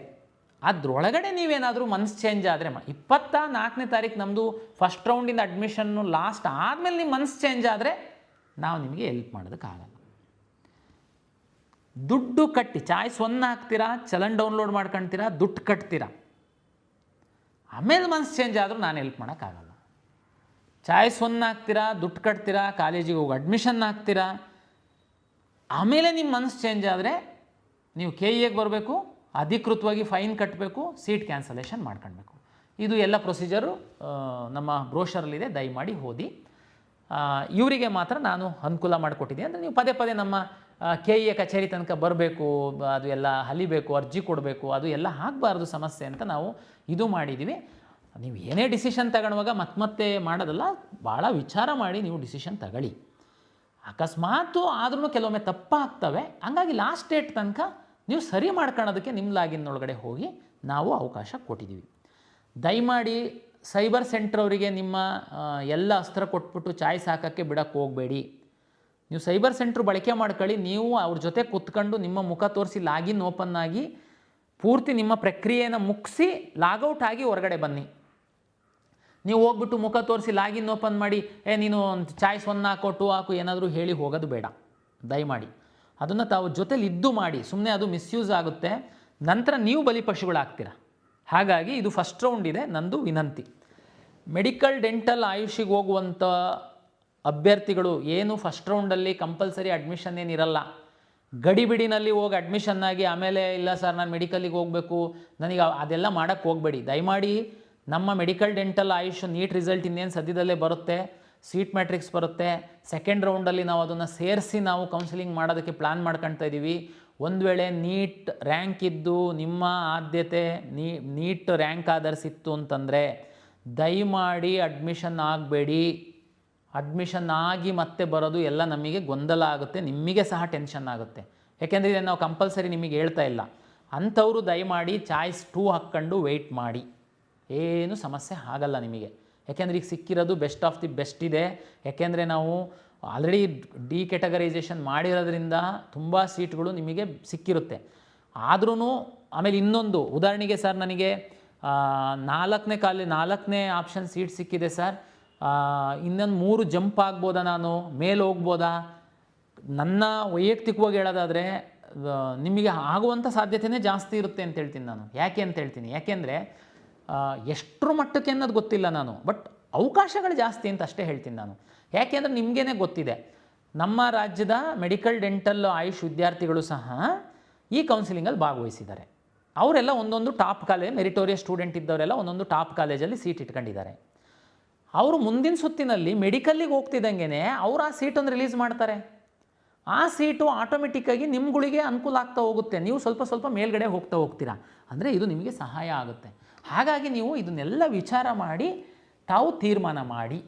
ಅದರೊಳಗಡೆ ನೀವೇನಾದರೂ ಮನಸ್ಸು ಚೇಂಜ್ ಆದರೆ 24ನೇ ತಾರೀಕು ನಮ್ಮದು ಫಸ್ಟ್ ರೌಂಡಿಂದ ಅಡ್ಮಿಷನ್ನು ಲಾಸ್ಟ್ ಆದಮೇಲೆ ನಿಮ್ಮ ಮನಸ್ಸು ಚೇಂಜ್ ಆದರೆ ನಾವು ನಿಮಗೆ ಹೆಲ್ಪ್ ಮಾಡೋದಕ್ಕಾಗಲ್ಲ. ದುಡ್ಡು ಕಟ್ಟಿ ಚಾಯ್ಸ್ 1 ಹಾಕ್ತೀರಾ, ಚಲನ್ ಡೌನ್ಲೋಡ್ ಮಾಡ್ಕೊಳ್ತೀರಾ, ದುಡ್ಡು ಕಟ್ತೀರಾ, ಆಮೇಲೆ ಮನಸ್ಸು ಚೇಂಜ್ ಆದರೂ ನಾನು ಹೆಲ್ಪ್ ಮಾಡೋಕ್ಕಾಗಲ್ಲ. ಚಾಯ್ಸ್ 1 ಹಾಕ್ತೀರಾ, ದುಡ್ಡು ಕಟ್ತೀರಾ, ಕಾಲೇಜಿಗೆ ಹೋಗಿ ಅಡ್ಮಿಷನ್ ಹಾಕ್ತೀರಾ, ಆಮೇಲೆ ನಿಮ್ಮ ಮನಸ್ಸು ಚೇಂಜ್ ಆದರೆ ನೀವು KEಗೆ ಬರಬೇಕು, ಅಧಿಕೃತವಾಗಿ ಫೈನ್ ಕಟ್ಟಬೇಕು, ಸೀಟ್ ಕ್ಯಾನ್ಸಲೇಷನ್ ಮಾಡ್ಕೊಳ್ಬೇಕು. ಇದು ಎಲ್ಲ ಪ್ರೊಸೀಜರು ನಮ್ಮ ಬ್ರೋಷರಲ್ಲಿದೆ, ದಯಮಾಡಿ ಓದಿ. ಇವರಿಗೆ ಮಾತ್ರ ನಾನು ಅನುಕೂಲ ಮಾಡಿಕೊಟ್ಟಿದ್ದೀನಿ. ಅಂದರೆ ನೀವು ಪದೇ ಪದೇ ನಮ್ಮ KE ಕಚೇರಿ ತನಕ ಬರಬೇಕು, ಅದು ಎಲ್ಲ ಹಲಿಬೇಕು, ಅರ್ಜಿ ಕೊಡಬೇಕು, ಅದು ಎಲ್ಲ ಆಗಬಾರ್ದು ಸಮಸ್ಯೆ ಅಂತ ನಾವು ಇದು ಮಾಡಿದ್ದೀವಿ. ನೀವು ಏನೇ ಡಿಸಿಷನ್ ತಗೊಳ್ಳುವಾಗ ಮತ್ತೆ ಮಾಡೋದಲ್ಲ, ಭಾಳ ವಿಚಾರ ಮಾಡಿ ನೀವು ಡಿಸಿಷನ್ ತಗೊಳ್ಳಿ. ಅಕಸ್ಮಾತು ಆದ್ರೂ ಕೆಲವೊಮ್ಮೆ ತಪ್ಪಾಗ್ತವೆ, ಹಂಗಾಗಿ ಲಾಸ್ಟ್ ಡೇಟ್ ತನಕ ನೀವು ಸರಿ ಮಾಡ್ಕೊಳ್ಳೋದಕ್ಕೆ ನಿಮ್ಮ ಲಾಗಿನ್ ಒಳಗಡೆ ಹೋಗಿ ನಾವು ಅವಕಾಶ ಕೊಟ್ಟಿದ್ದೀವಿ. ದಯಮಾಡಿ ಸೈಬರ್ ಸೆಂಟರ್ ಅವರಿಗೆ ನಿಮ್ಮ ಎಲ್ಲ ಅಸ್ತ್ರ ಕೊಟ್ಬಿಟ್ಟು ಚಾಯ್ಸ್ ಹಾಕೋಕ್ಕೆ ಬಿಡೋಕ್ಕೆ ಹೋಗಬೇಡಿ. ನೀವು ಸೈಬರ್ ಸೆಂಟ್ರ್ ಬಳಕೆ ಮಾಡ್ಕೊಳ್ಳಿ. ನೀವು ಅವ್ರ ಜೊತೆ ಕೂತ್ಕೊಂಡು ನಿಮ್ಮ ಮುಖ ತೋರಿಸಿ ಲಾಗಿನ್ ಓಪನ್ ಆಗಿ ಪೂರ್ತಿ ನಿಮ್ಮ ಪ್ರಕ್ರಿಯೆಯನ್ನು ಮುಗಿಸಿ ಲಾಗೌಟ್ ಆಗಿ ಹೊರಗಡೆ ಬನ್ನಿ. ನೀವು ಹೋಗ್ಬಿಟ್ಟು ಮುಖ ತೋರಿಸಿ ಲಾಗಿನ್ ಓಪನ್ ಮಾಡಿ ನೀನು ಚಾಯ್ಸ್ 1 ಹಾಕೋ 2 ಹಾಕು ಏನಾದರೂ ಹೇಳಿ ಹೋಗೋದು ಬೇಡ. ದಯಮಾಡಿ ಅದನ್ನು ತಾವು ಜೊತೆಲಿ ಇದ್ದು ಮಾಡಿ. ಸುಮ್ಮನೆ ಅದು ಮಿಸ್ಯೂಸ್ ಆಗುತ್ತೆ, ನಂತರ ನೀವು ಬಲಿಪಶುಗಳಾಗ್ತೀರ. ಹಾಗಾಗಿ ಇದು ಫಸ್ಟ್ ರೌಂಡ್ ಇದೆ, ನಂದು ವಿನಂತಿ. ಮೆಡಿಕಲ್ ಡೆಂಟಲ್ ಆಯುಷಿಗೆ ಹೋಗುವಂಥ ಅಭ್ಯರ್ಥಿಗಳು ಏನು ಫಸ್ಟ್ ರೌಂಡಲ್ಲಿ ಕಂಪಲ್ಸರಿ ಅಡ್ಮಿಷನ್ ಏನಿರಲ್ಲ, ಗಡಿಬಿಡಿನಲ್ಲಿ ಹೋಗಿ ಅಡ್ಮಿಷನ್ ಆಗಿ ಆಮೇಲೆ ಇಲ್ಲ ಸರ್ ನಾನು ಮೆಡಿಕಲ್ಲಿಗೆ ಹೋಗಬೇಕು ನನಗೆ ಅದೆಲ್ಲ ಮಾಡೋಕ್ಕೆ ಹೋಗಬೇಡಿ. ದಯಮಾಡಿ ನಮ್ಮ medical dental AYUSH NEET result ಇನ್ನೇನು ಸದ್ಯದಲ್ಲೇ ಬರುತ್ತೆ, ಸೀಟ್ ಮ್ಯಾಟ್ರಿಕ್ಸ್ ಬರುತ್ತೆ. ಸೆಕೆಂಡ್ ರೌಂಡಲ್ಲಿ ನಾವು ಅದನ್ನು ಸೇರಿಸಿ ನಾವು ಕೌನ್ಸಿಲಿಂಗ್ ಮಾಡೋದಕ್ಕೆ ಪ್ಲ್ಯಾನ್ ಮಾಡ್ಕೊಳ್ತಾ ಇದ್ದೀವಿ. ಒಂದು ವೇಳೆ ನೀಟ್ ರ್ಯಾಂಕ್ ಇದ್ದು ನಿಮ್ಮ ಆದ್ಯತೆ ನೀಟ್ ರ್ಯಾಂಕ್ ಆಧರಿಸಿ ಇತ್ತು ಅಂತಂದರೆ ದಯಮಾಡಿ ಅಡ್ಮಿಷನ್ ಆಗಬೇಡಿ. ಅಡ್ಮಿಷನ್ ಆಗಿ ಮತ್ತೆ ಬರೋದು ಎಲ್ಲ ನಮಗೆ ಗೊಂದಲ ಆಗುತ್ತೆ, ನಿಮಗೆ ಸಹ ಟೆನ್ಷನ್ ಆಗುತ್ತೆ. ಯಾಕೆಂದರೆ ಇದನ್ನು ನಾವು ಕಂಪಲ್ಸರಿ ನಿಮಗೆ ಹೇಳ್ತಾ ಇಲ್ಲ. ಅಂಥವರು ದಯಮಾಡಿ ಚಾಯ್ಸ್ 2 ಹಾಕ್ಕೊಂಡು ವೆಯ್ಟ್ ಮಾಡಿ, ಏನು ಸಮಸ್ಯೆ ಆಗಲ್ಲ ನಿಮಗೆ. ಯಾಕೆಂದರೆ ಈಗ ಸಿಕ್ಕಿರೋದು ಬೆಸ್ಟ್ ಆಫ್ ದಿ ಬೆಸ್ಟ್ ಇದೆ. ಯಾಕೆಂದರೆ ನಾವು ಆಲ್ರೆಡಿ ಡಿ ಕ್ಯಾಟಗರೈಸೇಷನ್ ಮಾಡಿರೋದ್ರಿಂದ ತುಂಬ ಸೀಟ್ಗಳು ನಿಮಗೆ ಸಿಕ್ಕಿರುತ್ತೆ. ಆದ್ರೂ ಆಮೇಲೆ ಇನ್ನೊಂದು ಉದಾಹರಣೆಗೆ ಸರ್ ನನಗೆ 4ನೇ ಆಪ್ಷನ್ ಸೀಟ್ ಸಿಕ್ಕಿದೆ ಸರ್, ಇನ್ನೊಂದು 3 ಜಂಪ್ ಆಗ್ಬೋದಾ, ನಾನು ಮೇಲೆ ಹೋಗ್ಬೋದಾ? ನನ್ನ ವೈಯಕ್ತಿಕವಾಗಿ ಹೇಳೋದಾದರೆ ನಿಮಗೆ ಆಗುವಂಥ ಸಾಧ್ಯತೆಯೇ ಜಾಸ್ತಿ ಇರುತ್ತೆ ಅಂತ ಹೇಳ್ತೀನಿ ನಾನು. ಯಾಕೆ ಅಂತ ಹೇಳ್ತೀನಿ, ಯಾಕೆಂದರೆ ಎಷ್ಟರ ಮಟ್ಟಕ್ಕೆ ಅನ್ನೋದು ಗೊತ್ತಿಲ್ಲ ನಾನು, ಬಟ್ ಅವಕಾಶಗಳು ಜಾಸ್ತಿ ಅಂತ ಅಷ್ಟೇ ಹೇಳ್ತೀನಿ ನಾನು. ಯಾಕೆಂದರೆ ನಿಮಗೇ ಗೊತ್ತಿದೆ, ನಮ್ಮ ರಾಜ್ಯದ ಮೆಡಿಕಲ್ ಡೆಂಟಲ್ ಆಯುಷ್ ವಿದ್ಯಾರ್ಥಿಗಳು ಸಹ ಈ ಕೌನ್ಸಿಲಿಂಗಲ್ಲಿ ಭಾಗವಹಿಸಿದ್ದಾರೆ. ಅವರೆಲ್ಲ ಒಂದೊಂದು ಟಾಪ್ ಕಾಲೇಜ್, ಮೆರಿಟೋರಿಯಸ್ ಸ್ಟೂಡೆಂಟ್ ಇದ್ದವರೆಲ್ಲ ಒಂದೊಂದು ಟಾಪ್ ಕಾಲೇಜಲ್ಲಿ ಸೀಟ್ ಇಟ್ಕೊಂಡಿದ್ದಾರೆ. ಅವರು ಮುಂದಿನ ಸುತ್ತಿನಲ್ಲಿ ಮೆಡಿಕಲ್ಲಿಗೆ ಹೋಗ್ತಿದ್ದಂಗೆ ಅವರು ಆ ಸೀಟನ್ನು ರಿಲೀಸ್ ಮಾಡ್ತಾರೆ. ಆ ಸೀಟು ಆಟೋಮೆಟಿಕ್ಕಾಗಿ ನಿಮ್ಗಳಿಗೆ ಅನುಕೂಲ ಆಗ್ತಾ ಹೋಗುತ್ತೆ, ನೀವು ಸ್ವಲ್ಪ ಸ್ವಲ್ಪ ಮೇಲ್ಗಡೆ ಹೋಗ್ತಾ ಹೋಗ್ತೀರಾ. ಅಂದರೆ ಇದು ನಿಮಗೆ ಸಹಾಯ ಆಗುತ್ತೆ. ಹಾಗಾಗಿ ನೀವು ಇದನ್ನೆಲ್ಲ ವಿಚಾರ ಮಾಡಿ ತಾವು ತೀರ್ಮಾನ ಮಾಡಿ,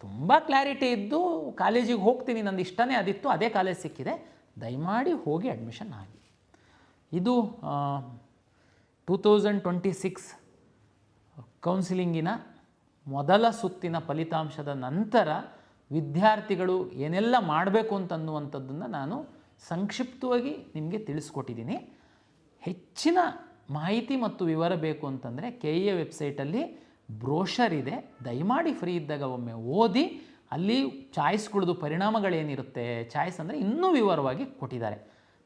ತುಂಬ ಕ್ಲಾರಿಟಿ ಇದ್ದು ಕಾಲೇಜಿಗೆ ಹೋಗ್ತೀನಿ, ನಂದು ಇಷ್ಟನೇ ಅದಿತ್ತು, ಅದೇ ಕಾಲೇಜ್ ಸಿಕ್ಕಿದೆ, ದಯಮಾಡಿ ಹೋಗಿ ಅಡ್ಮಿಷನ್ ಆಗಿ. ಇದು 2026 ಕೌನ್ಸಿಲಿಂಗಿನ ಮೊದಲ ಸುತ್ತಿನ ಫಲಿತಾಂಶದ ನಂತರ ವಿದ್ಯಾರ್ಥಿಗಳು ಏನೆಲ್ಲ ಮಾಡಬೇಕು ಅಂತನ್ನುವಂಥದ್ದನ್ನು ನಾನು ಸಂಕ್ಷಿಪ್ತವಾಗಿ ನಿಮಗೆ ತಿಳಿಸ್ಕೊಟ್ಟಿದ್ದೀನಿ. ಹೆಚ್ಚಿನ ಮಾಹಿತಿ ಮತ್ತು ವಿವರ ಬೇಕು ಅಂತಂದರೆ KEA ವೆಬ್ಸೈಟಲ್ಲಿ ಬ್ರೋಷರ್ ಇದೆ, ದಯಮಾಡಿ ಫ್ರೀ ಇದ್ದಾಗ ಒಮ್ಮೆ ಓದಿ. ಅಲ್ಲಿ ಚಾಯ್ಸ್ಗಳದ್ದು ಪರಿಣಾಮಗಳೇನಿರುತ್ತೆ, ಚಾಯ್ಸ್ ಅಂದರೆ ಇನ್ನೂ ವಿವರವಾಗಿ ಕೊಟ್ಟಿದ್ದಾರೆ.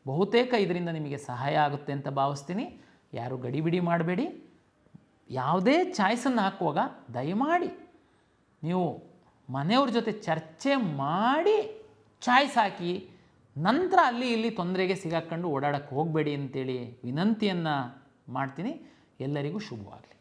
ಬಹುತೇಕ ಇದರಿಂದ ನಿಮಗೆ ಸಹಾಯ ಆಗುತ್ತೆ ಅಂತ ಭಾವಿಸ್ತೀನಿ. ಯಾರು ಗಡಿಬಿಡಿ ಮಾಡಬೇಡಿ. ಯಾವುದೇ ಚಾಯ್ಸನ್ನು ಹಾಕುವಾಗ ದಯಮಾಡಿ ನೀವು ಮನೆಯವ್ರ ಜೊತೆ ಚರ್ಚೆ ಮಾಡಿ ಚಾಯ್ಸ್ ಹಾಕಿ, ನಂತರ ಅಲ್ಲಿ ಇಲ್ಲಿ ತೊಂದರೆಗೆ ಸಿಗಾಕೊಂಡು ಓಡಾಡಕ್ಕೆ ಹೋಗಬೇಡಿ ಅಂತೇಳಿ ವಿನಂತಿಯನ್ನು ಮಾಡ್ತೀನಿ. ಎಲ್ಲರಿಗೂ ಶುಭವಾಗಲಿ.